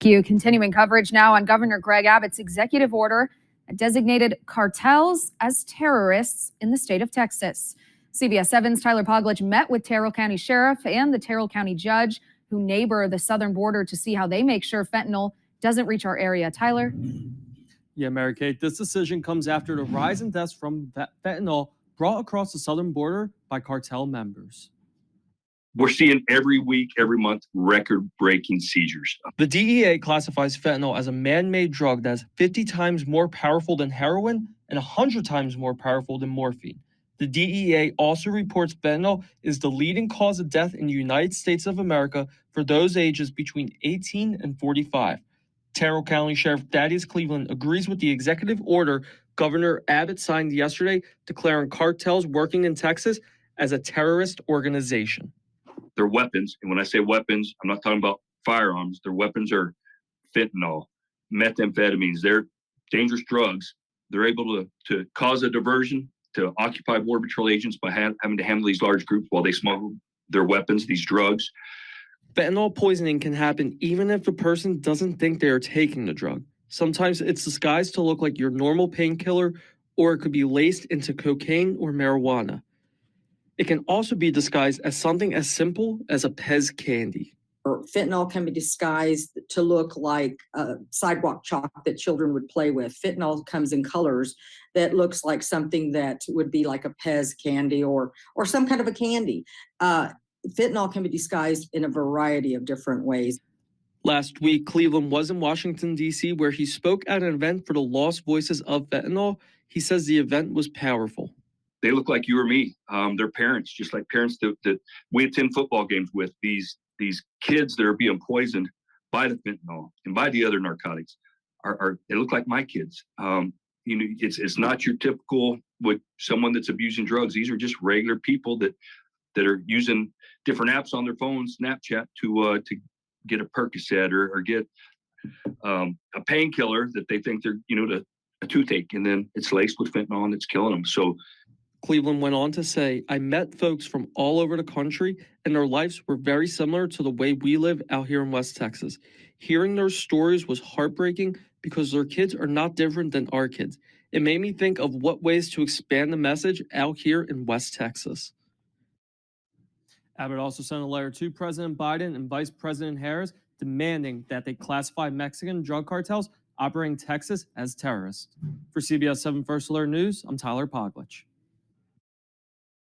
Thank you. Continuing coverage now on Governor Greg Abbott's executive order that designated cartels as terrorists in the state of Texas. CBS7's Tyler Poglitsch met with Terrell County Sheriff and the Terrell County Judge, who neighbor the southern border, to see how they make sure fentanyl doesn't reach our area. Tyler? Yeah, Mary Kate, this decision comes after the rise in deaths from fentanyl brought across the southern border by cartel members. We're seeing every week, every month, record-breaking seizures. The DEA classifies fentanyl as a man-made drug that's 50 times more powerful than heroin and 100 times more powerful than morphine. The DEA also reports fentanyl is the leading cause of death in the United States of America for those ages between 18 and 45. Terrell County Sheriff Thaddeus agrees with the executive order Governor Abbott signed yesterday, declaring cartels working in Texas as a terrorist organization. Their weapons, and when I say weapons, I'm not talking about firearms. Their weapons are fentanyl, methamphetamines. They're dangerous drugs. They're able to cause a diversion, to occupy Border Patrol agents by having to handle these large groups while they smuggle their weapons, these drugs. Fentanyl poisoning can happen even if the person doesn't think they are taking the drug. Sometimes it's disguised to look like your normal painkiller, or it could be laced into cocaine or marijuana. It can also be disguised as something as simple as a Pez candy. Fentanyl can be disguised to look like sidewalk chalk that children would play with. Fentanyl comes in colors that looks like something that would be like a Pez candy or some kind of a candy. Fentanyl can be disguised in a variety of different ways. Last week, Cleveland was in Washington, D.C., where he spoke at an event for the Lost Voices of Fentanyl. He says the event was powerful. They look like you or me. They're parents, just like parents that we attend football games with. These kids that are being poisoned by the fentanyl and by the other narcotics they look like my kids. It's not your typical with someone that's abusing drugs. These are just regular people that are using different apps on their phones, Snapchat, to get a Percocet or get a painkiller that they think they're a toothache, and then it's laced with fentanyl and it's killing them. So Cleveland went on to say, I met folks from all over the country, and their lives were very similar to the way we live out here in West Texas. Hearing their stories was heartbreaking because their kids are not different than our kids. It made me think of what ways to expand the message out here in West Texas. Abbott also sent a letter to President Biden and Vice President Harris demanding that they classify Mexican drug cartels operating Texas as terrorists. For CBS 7 First Alert News, I'm Tyler Poglitsch.